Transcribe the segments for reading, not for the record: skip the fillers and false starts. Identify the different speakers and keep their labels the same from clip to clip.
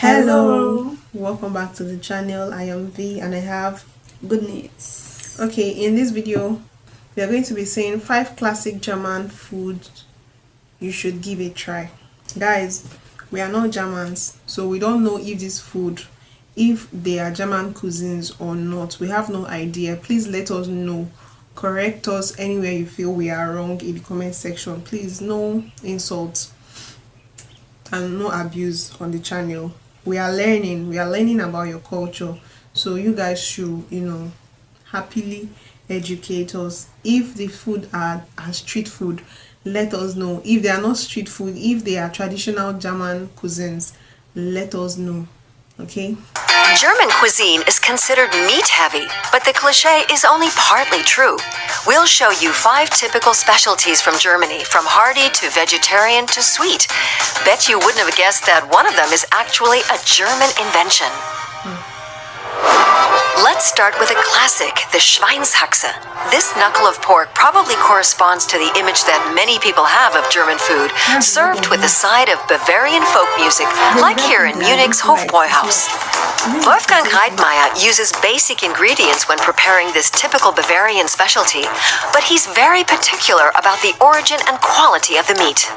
Speaker 1: Hello, welcome back to the channel. I am V and I have
Speaker 2: good news.
Speaker 1: Okay, in this video we are going to be saying 5 classic German foods you should give a try. Guys, we are not Germans, so we don't know if this food, if they are German cuisines or not. We have no idea. Please let us know. Correct us anywhere you feel we are wrong in the comment section. Please, no insults and no abuse on the channel. We are learning about your culture, so you guys should, happily educate us. If the food are street food, let us know. If they are not street food, if they are traditional German cuisines, let us know. Okay.
Speaker 3: German cuisine is considered meat-heavy, but the cliché is only partly true. We'll show you 5 typical specialties from Germany, from hearty to vegetarian to sweet. Bet you wouldn't have guessed that one of them is actually a German invention. Let's start with a classic, the Schweinshaxe. This knuckle of pork probably corresponds to the image that many people have of German food, served with a side of Bavarian folk music, like here in Munich's Hofbräuhaus. Wolfgang Reitmeier uses basic ingredients when preparing this typical Bavarian specialty, but he's very particular about the origin and quality of the meat.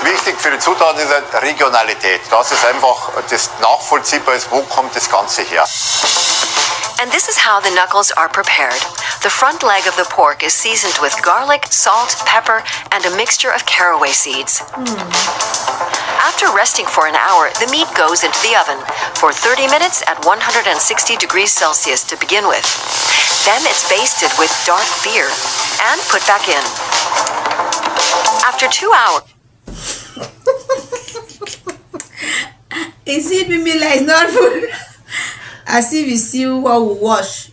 Speaker 4: Wichtig für die Zutaten ist Regionalität. Das ist einfach das nachvollziehbar ist, wo kommt das Ganze her.
Speaker 3: And this is how the knuckles are prepared. The front leg of the pork is seasoned with garlic, salt, pepper, and a mixture of caraway seeds. After resting for an hour, the meat goes into the oven for 30 minutes at 160 degrees Celsius to begin with. Then it's basted with dark beer and put back in. After 2 hours...
Speaker 2: Is it me like not food? As if you see what we wash.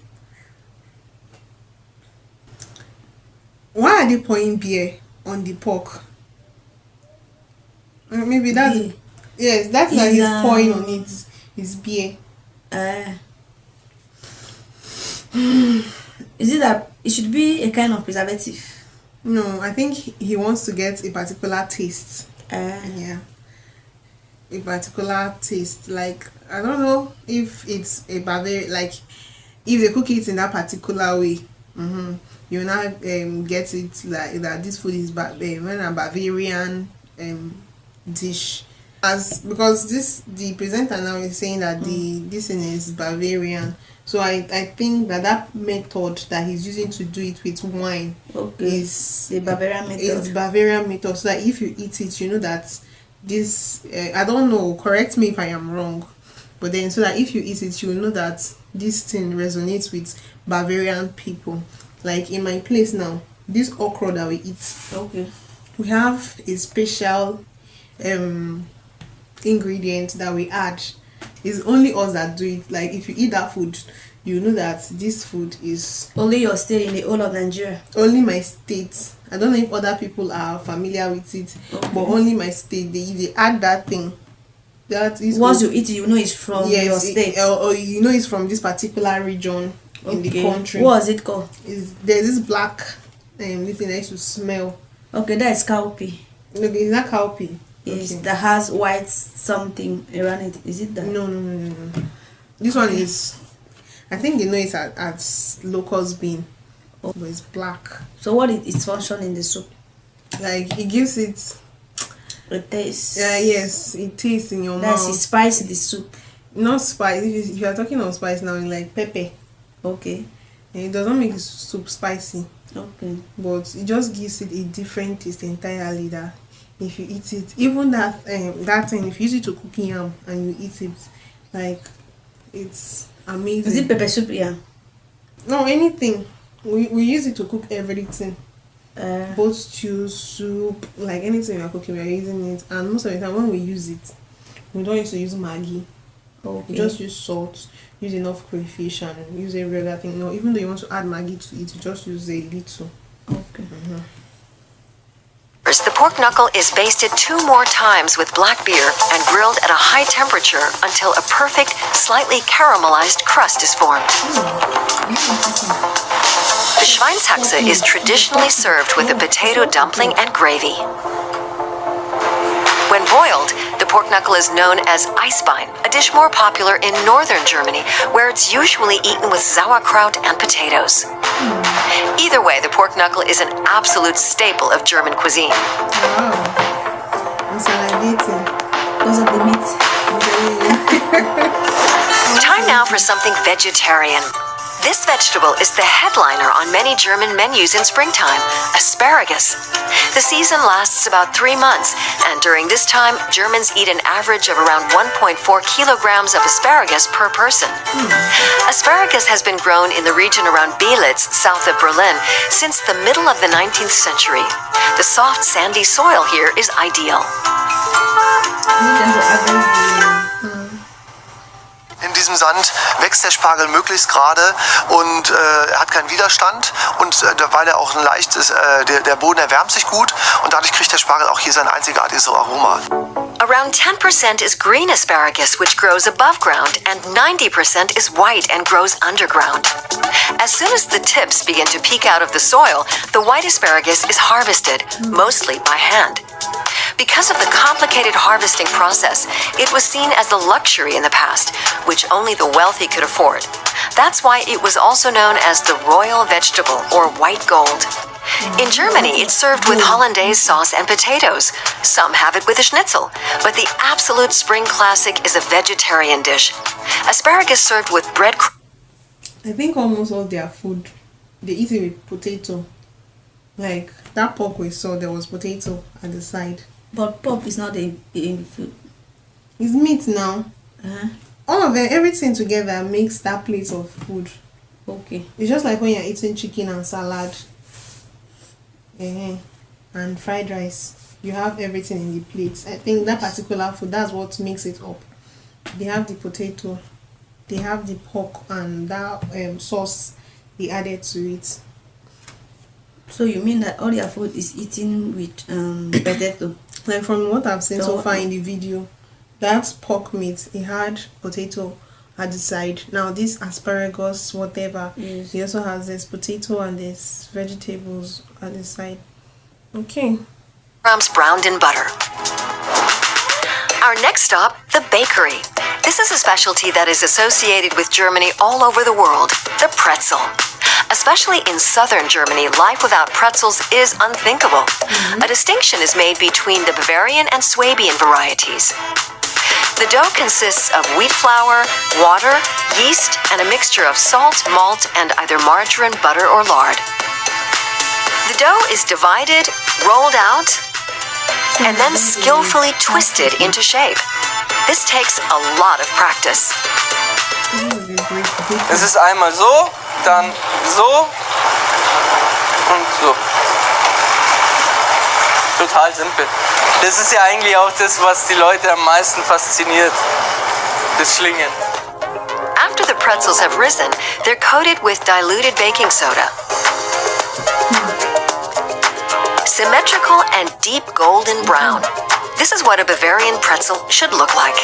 Speaker 1: Why are they pouring beer on the pork? Maybe that's
Speaker 2: beer.
Speaker 1: Yes, that's why he's pouring on it. It's beer.
Speaker 2: Is it that it should be a kind of preservative?
Speaker 1: No, I think he wants to get a particular taste. Yeah, a particular taste. Like, I don't know if it's a Bavarian, like if they cook it in that particular way. You now get it like that. This food is when a Bavarian dish, as because the presenter now is saying that this thing is Bavarian. So I think that method that he's using to do it with wine is
Speaker 2: the Bavarian method.
Speaker 1: It's Bavarian method, so that if you eat it, you know that this. I don't know. Correct me if I am wrong, but then so that if you eat it, you know that this thing resonates with Bavarian people. Like in my place now, this okra that we eat, we have a special ingredient that we add. It's only us that do it. Like if you eat that food, you know that this food is
Speaker 2: only your state in the whole of Nigeria.
Speaker 1: Only my state. I don't know if other people are familiar with it, but only my state. They add that thing. That is
Speaker 2: once you eat it, you know it's from your state,
Speaker 1: or you know it's from this particular region in the country.
Speaker 2: What is it called?
Speaker 1: There's this black this thing I used to smell.
Speaker 2: Okay, that is cowpea.
Speaker 1: No, it's not cowpea.
Speaker 2: Yes, that has white something around it. Is it that?
Speaker 1: No. This one is, I think they know it's at locust bean, but it's black.
Speaker 2: So what is its function in the soup?
Speaker 1: Like it gives it
Speaker 2: a taste.
Speaker 1: Yeah, yes, it tastes in your mouth.
Speaker 2: That's it, spice the soup.
Speaker 1: Not spice. If you are talking of spice now, it's like pepper.
Speaker 2: Okay.
Speaker 1: And it doesn't make the soup spicy.
Speaker 2: Okay.
Speaker 1: But it just gives it a different taste entirely. That if you eat it, even that thing, if you use it to cook yam and you eat it, like it's amazing.
Speaker 2: Is it pepper soup? Yeah.
Speaker 1: No, anything. We use it to cook everything. Both stew, soup, like anything we are cooking, we are using it. And most of the time when we use it, we don't used to use Maggi. We just use salt, use enough crayfish, and use a regular thing. No, even though you want to add Maggi to it, you just use a little.
Speaker 2: Okay.
Speaker 3: The pork knuckle is basted 2 more times with black beer and grilled at a high temperature until a perfect, slightly caramelized crust is formed. The Schweinshaxe is traditionally served with a potato dumpling and gravy. When boiled, the The pork knuckle is known as Eisbein, a dish more popular in northern Germany, where it's usually eaten with sauerkraut and potatoes. Either way, the pork knuckle is an absolute staple of German cuisine.
Speaker 1: Wow. I'm salivating.
Speaker 2: Because of the meat.
Speaker 3: Time now for something vegetarian. This vegetable is the headliner on many German menus in springtime, asparagus. The season lasts about 3 months, and during this time, Germans eat an average of around 1.4 kilograms of asparagus per person. Asparagus has been grown in the region around Belitz, south of Berlin, since the middle of the 19th century. The soft, sandy soil here is ideal.
Speaker 5: In diesem Sand wächst der Spargel möglichst gerade und hat keinen Widerstand und weil er auch ein leichtes, der Boden erwärmt sich gut und dadurch kriegt der Spargel auch hier sein einzigartiges Aroma.
Speaker 3: Around 10% is green asparagus, which grows above ground, and 90% is white and grows underground. As soon as the tips begin to peek out of the soil, the white asparagus is harvested, mostly by hand. Because of the complicated harvesting process, it was seen as a luxury in the past, which only the wealthy could afford. That's why it was also known as the royal vegetable, or white gold. In Germany, it's served with hollandaise sauce and potatoes. Some have it with a schnitzel, but the absolute spring classic is a vegetarian dish. Asparagus served with bread.
Speaker 1: I think almost all their food, they eat it with potato. Like that pork we saw, there was potato at the side.
Speaker 2: But pork is not a food.
Speaker 1: It's meat now.
Speaker 2: Uh-huh.
Speaker 1: All of it, everything together makes that plate of food.
Speaker 2: Okay.
Speaker 1: It's just like when you're eating chicken and salad. And fried rice. You have everything in the plate. I think that particular food, that's what makes it up. They have the potato, they have the pork, and that sauce they added to it.
Speaker 2: So you mean that all their food is eaten with potato?
Speaker 1: Like from what I've seen so far in the video, that pork meat, it had potato at the side. Now this asparagus, whatever,
Speaker 2: yes.
Speaker 1: It also has this potato and this vegetables at the side. Okay.
Speaker 3: Grams browned in butter. Our next stop, the bakery. This is a specialty that is associated with Germany all over the world, the pretzel. Especially in southern Germany, life without pretzels is unthinkable. A distinction is made between the Bavarian and Swabian varieties. The dough consists of wheat flour, water, yeast, and a mixture of salt, malt, and either margarine, butter, or lard. The dough is divided, rolled out, and then skillfully twisted into shape. This takes a lot of practice.
Speaker 6: Es ist einmal so, dann so und so. Total simpel. Das ist ja eigentlich auch das, was die Leute am meisten fasziniert. Das Schlingen.
Speaker 3: After the pretzels have risen, they're coated with diluted baking soda. Symmetrical and deep golden brown. This is what a Bavarian pretzel should look like.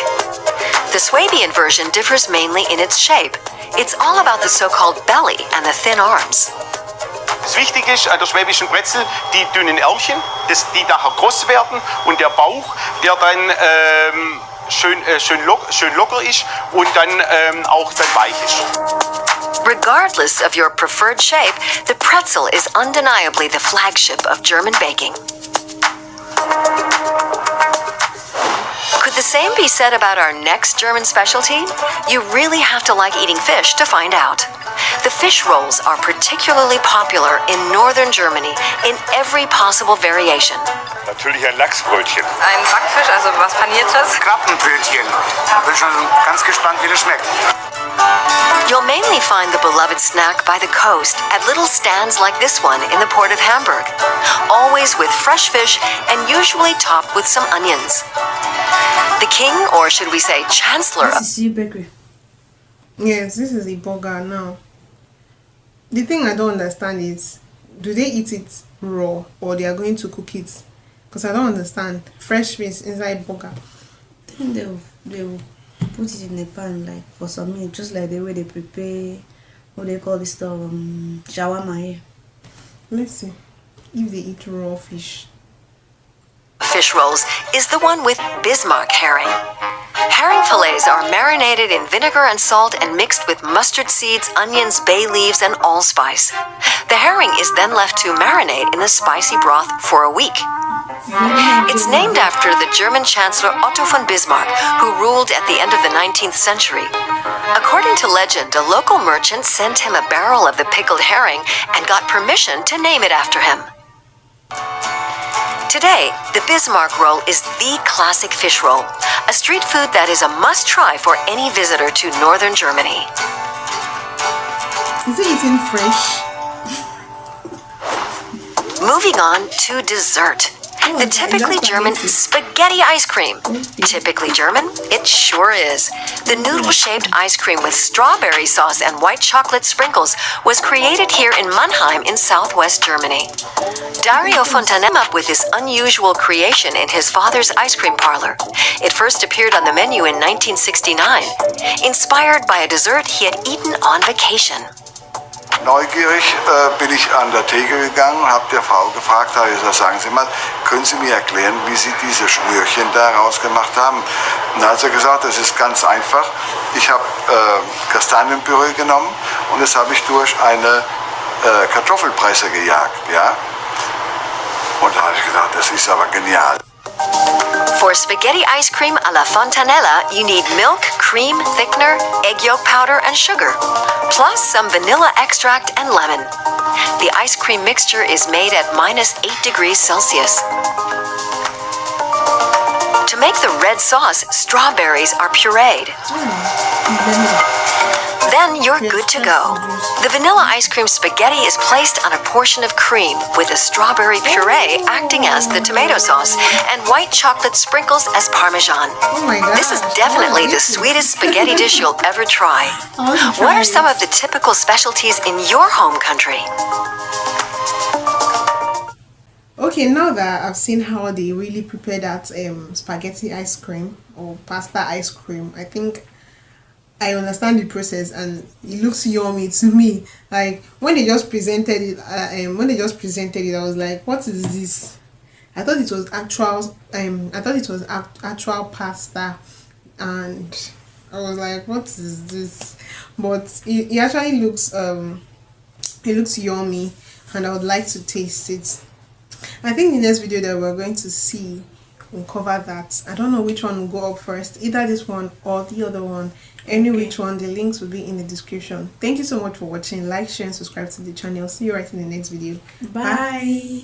Speaker 3: The Swabian version differs mainly in its shape. It's all about the so-called belly and the thin arms.
Speaker 7: Das Wichtige ist an der schwäbischen Brezel die dünnen Ärmchen, die nachher groß werden und der Bauch, der dann schön locker ist und dann auch dann weich ist.
Speaker 3: Regardless of your preferred shape, the pretzel is undeniably the flagship of German baking. Could the same be said about our next German specialty? You really have to like eating fish to find out. The fish rolls are particularly popular in northern Germany in every possible variation.
Speaker 8: Natürlich ein Lachsbrötchen.
Speaker 9: Ein Backfisch, also was Paniertes.
Speaker 8: Krabbenbrötchen. Bin schon ganz gespannt, wie das schmeckt.
Speaker 3: You'll mainly find the beloved snack by the coast at little stands like this one in the port of Hamburg, always with fresh fish and usually topped with some onions. The king, or should we say chancellor,
Speaker 2: This is bakery.
Speaker 1: Yes, this is a burger now. The thing I don't understand is, do they eat it raw or they are going to cook it? Because I don't understand. Fresh fish inside burger.
Speaker 2: I think they'll put it in a pan like for some minutes, just like the way they prepare what they call this stuff, shawarma here.
Speaker 1: Let's see if they eat raw fish.
Speaker 3: fish rolls is the one with Bismarck herring. Herring fillets are marinated in vinegar and salt and mixed with mustard seeds, onions, bay leaves, and allspice. The herring is then left to marinate in the spicy broth for a week. It's named after the German Chancellor Otto von Bismarck, who ruled at the end of the 19th century. According to legend, a local merchant sent him a barrel of the pickled herring and got permission to name it after him. Today, the Bismarck roll is the classic fish roll, a street food that is a must-try for any visitor to northern Germany.
Speaker 1: Is it eating fresh?
Speaker 3: Moving on to dessert. The typically German spaghetti ice cream. Typically German? It sure is. The noodle-shaped ice cream with strawberry sauce and white chocolate sprinkles was created here in Mannheim in southwest Germany. Dario Fontana came up with this unusual creation in his father's ice cream parlor. It first appeared on the menu in 1969, inspired by a dessert he had eaten on vacation.
Speaker 10: Neugierig bin ich an der Theke gegangen und habe der Frau gefragt, habe gesagt, sagen Sie mal, können Sie mir erklären, wie Sie diese Schnürchen da rausgemacht haben? Und dann hat sie gesagt, das ist ganz einfach. Ich habe Kastanienpüree genommen und das habe ich durch eine Kartoffelpresse gejagt, ja? Und da habe ich gedacht, das ist aber genial.
Speaker 3: For spaghetti ice cream a la fontanella, you need milk, cream, thickener, egg yolk powder, and sugar, plus some vanilla extract and lemon. The ice cream mixture is made at -8 degrees Celsius. To make the red sauce, strawberries are pureed. Then you're good to go. The vanilla ice cream spaghetti is placed on a portion of cream with a strawberry puree acting as the tomato sauce and white chocolate sprinkles as parmesan.
Speaker 1: Oh my God.
Speaker 3: This is definitely the sweetest spaghetti dish you'll ever try. What are some of the typical specialties in your home country?
Speaker 1: Okay, now that I've seen how they really prepare that spaghetti ice cream or pasta ice cream, I think I understand the process and it looks yummy to me. Like when they just presented it, I was like, "What is this?" I thought it was actual pasta, and I was like, "What is this?" But it actually looks yummy, and I would like to taste it. I think the next video that we're going to see will cover that. I don't know which one will go up first, either this one or the other one. Which one, the links will be in the description. Thank you so much for watching. Like, share, and subscribe to the channel. See you right in the next video.
Speaker 2: Bye.